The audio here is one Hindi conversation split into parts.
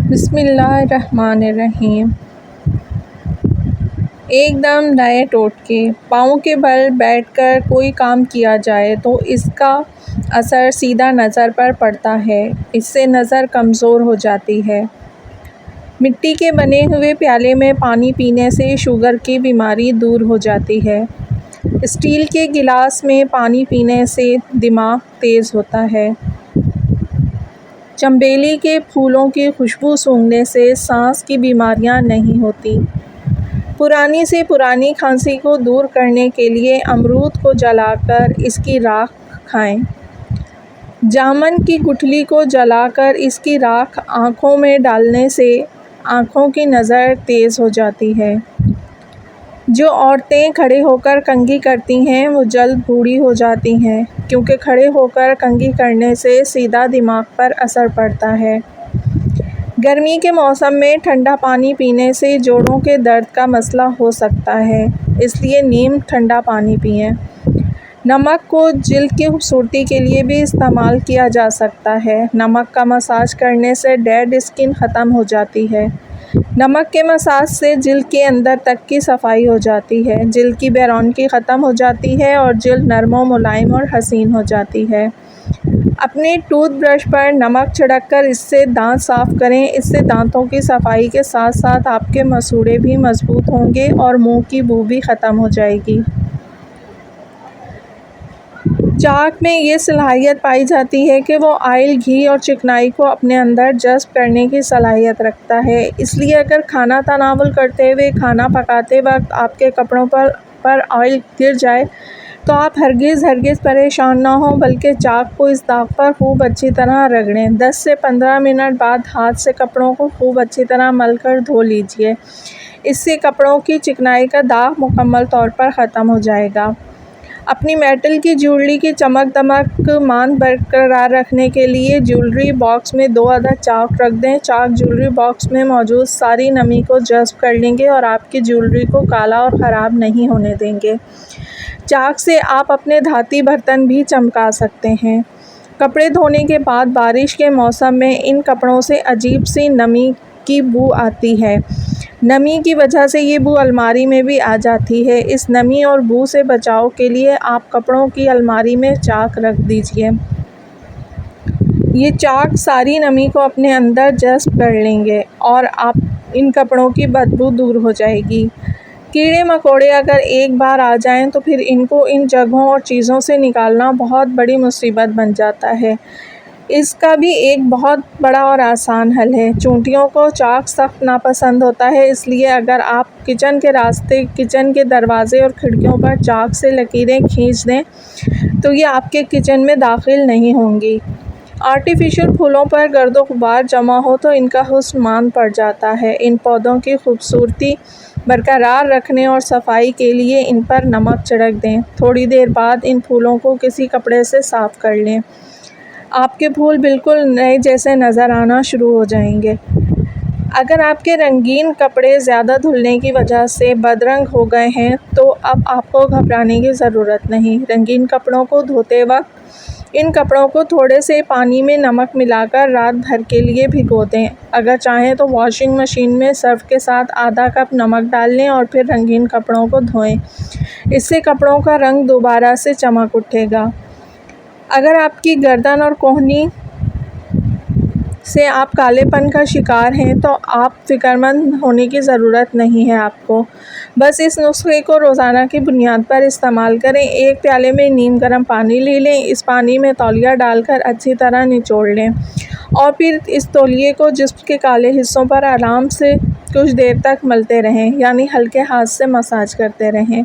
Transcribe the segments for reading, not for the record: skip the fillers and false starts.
बिस्मिल्लाहिर्रहमानिर्रहीम। एकदम नए टोटके। पाँव के बल बैठकर कोई काम किया जाए तो इसका असर सीधा नज़र पर पड़ता है। इससे नज़र कमज़ोर हो जाती है। मिट्टी के बने हुए प्याले में पानी पीने से शुगर की बीमारी दूर हो जाती है। स्टील के गिलास में पानी पीने से दिमाग तेज़ होता है। चमेली के फूलों की खुशबू सूंघने से सांस की बीमारियां नहीं होती। पुरानी से पुरानी खांसी को दूर करने के लिए अमरूद को जलाकर इसकी राख खाएं। जामुन की गुठली को जलाकर इसकी राख आँखों में डालने से आँखों की नज़र तेज़ हो जाती है। जो औरतें खड़े होकर कंघी करती हैं वो जल्द बूढ़ी हो जाती हैं, क्योंकि खड़े होकर कंघी करने से सीधा दिमाग पर असर पड़ता है। गर्मी के मौसम में ठंडा पानी पीने से जोड़ों के दर्द का मसला हो सकता है, इसलिए नीम ठंडा पानी पिएं। नमक को जिल्द की खूबसूरती के लिए भी इस्तेमाल किया जा सकता है। नमक का मसाज करने से डेड स्किन ख़त्म हो जाती है। नमक के मसाज से जिल्द के अंदर तक की सफाई हो जाती है। जिल्द की बेरौनकी ख़त्म हो जाती है और जिल्द नरम मुलायम और हसीन हो जाती है। अपने टूथब्रश पर नमक छिड़ककर इससे दांत साफ़ करें। इससे दांतों की सफाई के साथ साथ आपके मसूड़े भी मजबूत होंगे और मुंह की बू भी ख़त्म हो जाएगी। चाक में ये सलाहियत पाई जाती है कि वो ऑयल, घी और चिकनाई को अपने अंदर जज़्ब करने की सलाहियत रखता है। इसलिए अगर खाना तनावुल करते हुए खाना पकाते वक्त आपके कपड़ों पर ऑयल गिर जाए तो आप हरगिज़ परेशान ना हों, बल्कि चाक को इस दाग पर खूब अच्छी तरह रगड़ें। 10 से 15 मिनट बाद हाथ से कपड़ों को खूब अच्छी तरह मलकर धो लीजिए। इससे कपड़ों की चिकनाई का दाग मुकम्मल तौर पर ख़त्म हो जाएगा। अपनी मेटल की ज्वेलरी की चमक दमक मान बरकरार रखने के लिए ज्वेलरी बॉक्स में 2 अदद चाक रख दें। चाक ज्वेलरी बॉक्स में मौजूद सारी नमी को जज़्ब कर लेंगे और आपकी ज्वेलरी को काला और ख़राब नहीं होने देंगे। चाक से आप अपने धाती बर्तन भी चमका सकते हैं। कपड़े धोने के बाद बारिश के मौसम में इन कपड़ों से अजीब सी नमी की बू आती है। नमी की वजह से ये बू अलमारी में भी आ जाती है। इस नमी और बू से बचाव के लिए आप कपड़ों की अलमारी में चाक रख दीजिए। ये चाक सारी नमी को अपने अंदर जज़्ब कर लेंगे और आप इन कपड़ों की बदबू दूर हो जाएगी। कीड़े मकोड़े अगर एक बार आ जाएं तो फिर इनको इन जगहों और चीज़ों से निकालना बहुत बड़ी मुसीबत बन जाता है। इसका भी एक बहुत बड़ा और आसान हल है। चूंटियों को चाक सख्त नापसंद होता है, इसलिए अगर आप किचन के रास्ते, किचन के दरवाजे और खिड़कियों पर चाक से लकीरें खींच दें तो ये आपके किचन में दाखिल नहीं होंगी। आर्टिफिशियल फूलों पर गर्दो गुबार जमा हो तो इनका हुस्न मांद पड़ जाता है। इन पौधों की खूबसूरती बरकरार रखने और सफाई के लिए इन पर नमक छिड़क दें। थोड़ी देर बाद इन फूलों को किसी कपड़े से साफ़ कर लें। आपके फूल बिल्कुल नए जैसे नज़र आना शुरू हो जाएंगे। अगर आपके रंगीन कपड़े ज़्यादा धुलने की वजह से बदरंग हो गए हैं तो अब आपको घबराने की ज़रूरत नहीं। रंगीन कपड़ों को धोते वक्त इन कपड़ों को थोड़े से पानी में नमक मिलाकर रात भर के लिए भिगो दें। अगर चाहें तो वॉशिंग मशीन में सर्फ के साथ आधा कप नमक डाल लें और फिर रंगीन कपड़ों को धोएं। इससे कपड़ों का रंग दोबारा से चमक उठेगा। अगर आपकी गर्दन और कोहनी से आप कालेपन का शिकार हैं तो आप फ़िक्रमंद होने की ज़रूरत नहीं है। आपको बस इस नुस्खे को रोज़ाना की बुनियाद पर इस्तेमाल करें। एक प्याले में नीम गर्म पानी ले लें। इस पानी में तौलिया डालकर अच्छी तरह निचोड़ लें और फिर इस तौलिए को जिस्म के काले हिस्सों पर आराम से कुछ देर तक मलते रहें, यानी हल्के हाथ से मसाज करते रहें।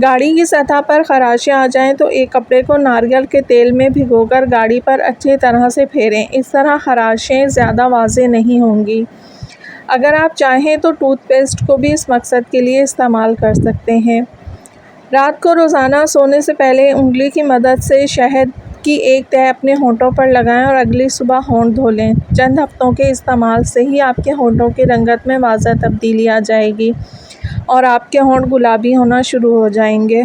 गाड़ी की सतह पर ख़राशें आ जाएं तो एक कपड़े को नारियल के तेल में भिगोकर गाड़ी पर अच्छी तरह से फेरें। इस तरह ख़राशें ज़्यादा वाज़ेह नहीं होंगी। अगर आप चाहें तो टूथपेस्ट को भी इस मकसद के लिए इस्तेमाल कर सकते हैं। रात को रोज़ाना सोने से पहले उंगली की मदद से शहद की एक तह अपने होंठों पर लगाएं और अगली सुबह होंठ धो लें। चंद हफ्तों के इस्तेमाल से ही आपके होंठों की रंगत में वाज़ेह तब्दीली आ जाएगी और आपके होंठ गुलाबी होना शुरू हो जाएंगे।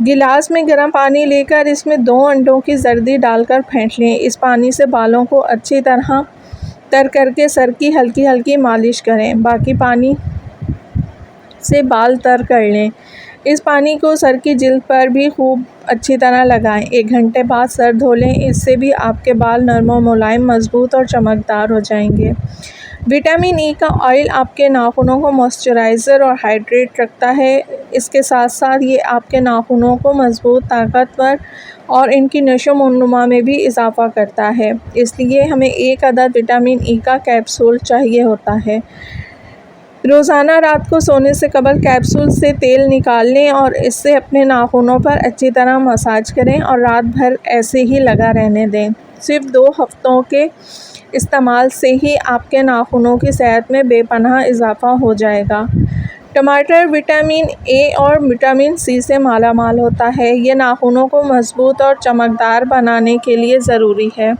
गिलास में गर्म पानी लेकर इसमें 2 अंडों की जर्दी डालकर फेंट लें। इस पानी से बालों को अच्छी तरह तर करके सर की हल्की हल्की मालिश करें। बाकी पानी से बाल तर कर लें। इस पानी को सर की जिल्द पर भी खूब अच्छी तरह लगाएं। 1 घंटे बाद सर धो लें। इससे भी आपके बाल नरम और मुलायम, मज़बूत और चमकदार हो जाएंगे। विटामिन ई का ऑयल आपके नाखूनों को मॉइस्चराइज़र और हाइड्रेट रखता है। इसके साथ साथ ये आपके नाखूनों को मज़बूत, ताकतवर और इनकी नशो-नुमा में भी इजाफ़ा करता है। इसलिए हमें 1 अदद विटामिन ई का कैप्सूल चाहिए होता है। रोज़ाना रात को सोने से कबल कैप्सूल से तेल निकाल लें और इससे अपने नाखूनों पर अच्छी तरह मसाज करें और रात भर ऐसे ही लगा रहने दें। सिर्फ 2 हफ्तों के इस्तेमाल से ही आपके नाखूनों की सेहत में बेपनाह इजाफ़ा हो जाएगा। टमाटर विटामिन ए और विटामिन सी से मालामाल होता है। ये नाखूनों को मज़बूत और चमकदार बनाने के लिए ज़रूरी है।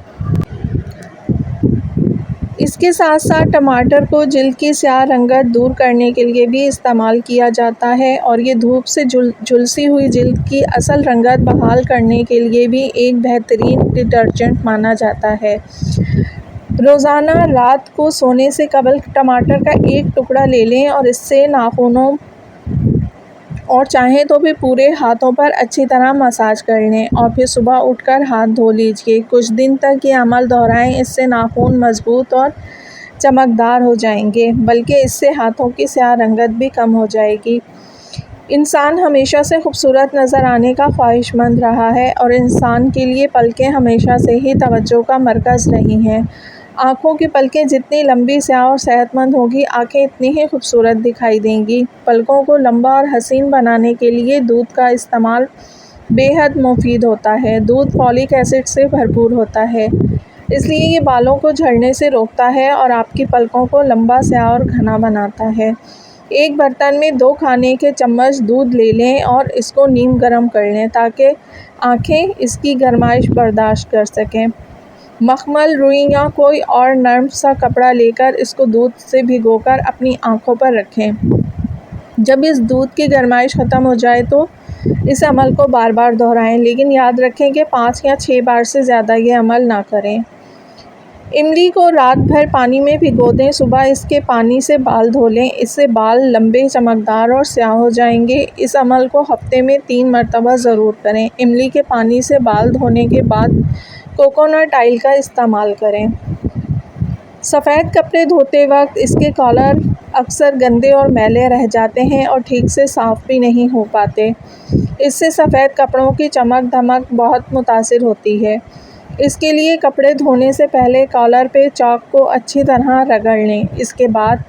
इसके साथ साथ टमाटर को जिल्द की स्याह रंगत दूर करने के लिए भी इस्तेमाल किया जाता है और ये धूप से झुलसी हुई जिल्द की असल रंगत बहाल करने के लिए भी एक बेहतरीन डिटर्जेंट माना जाता है। रोज़ाना रात को सोने से कबल टमाटर का 1 टुकड़ा ले लें और इससे नाखूनों और चाहें तो भी पूरे हाथों पर अच्छी तरह मसाज कर लें और फिर सुबह उठकर हाथ धो लीजिए। कुछ दिन तक ये अमल दोहराएं। इससे नाखून मज़बूत और चमकदार हो जाएंगे, बल्कि इससे हाथों की स्याह रंगत भी कम हो जाएगी। इंसान हमेशा से खूबसूरत नज़र आने का ख्वाहिशमंद रहा है और इंसान के लिए पलकें हमेशा से ही तवज्जो का मरकज़ रही हैं। आँखों की पलकें जितनी लंबी, स्याह और सेहतमंद होंगी, आँखें इतनी ही खूबसूरत दिखाई देंगी। पलकों को लंबा और हसीन बनाने के लिए दूध का इस्तेमाल बेहद मुफीद होता है। दूध फॉलिक एसिड से भरपूर होता है, इसलिए ये बालों को झड़ने से रोकता है और आपकी पलकों को लंबा, स्याह और घना बनाता है। एक बर्तन में 2 खाने के चम्मच दूध ले लें और इसको नीम गर्म कर लें ताकि आँखें इसकी गरमाइश बर्दाश्त कर सकें। मखमल, रुई या कोई और नरम सा कपड़ा लेकर इसको दूध से भिगोकर अपनी आँखों पर रखें। जब इस दूध की गरमाइश ख़त्म हो जाए तो इस अमल को बार बार दोहराएं, लेकिन याद रखें कि 5 या 6 बार से ज़्यादा ये अमल ना करें। इमली को रात भर पानी में भिगो दें। सुबह इसके पानी से बाल धो लें। इससे बाल लंबे, चमकदार और स्याह हो जाएंगे। इस अमल को हफ्ते में 3 मरतबा ज़रूर करें। इमली के पानी से बाल धोने के बाद कोकोनट ऑयल का इस्तेमाल करें। सफ़ेद कपड़े धोते वक्त इसके कॉलर अक्सर गंदे और मैले रह जाते हैं और ठीक से साफ़ भी नहीं हो पाते। इससे सफ़ेद कपड़ों की चमक धमक बहुत मुतासिर होती है। इसके लिए कपड़े धोने से पहले कॉलर पे चॉक को अच्छी तरह रगड़ लें। इसके बाद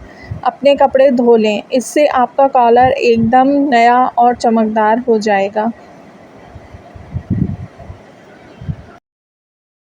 अपने कपड़े धो लें। इससे आपका कॉलर एकदम नया और चमकदार हो जाएगा।